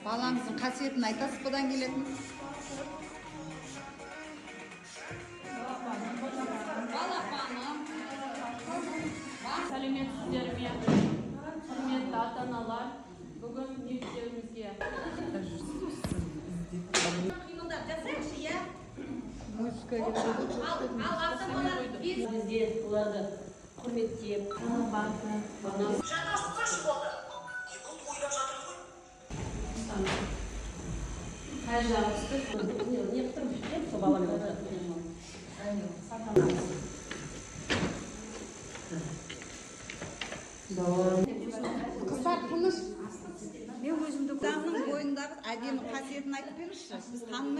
Балаңыздың қасиетін айтасыз, бұдан келетін. Сәлеметсіздер ме? Құрметті ата-аналар, бүгін мектебімізге бізде оларды құрметтеп қай жағы түсті? не қылып жүрсем сол баламен Қыздар, тыныш. Мен өзімді дамның бойындағы әдемі қасиетін айтып беріңізші. Біз танымай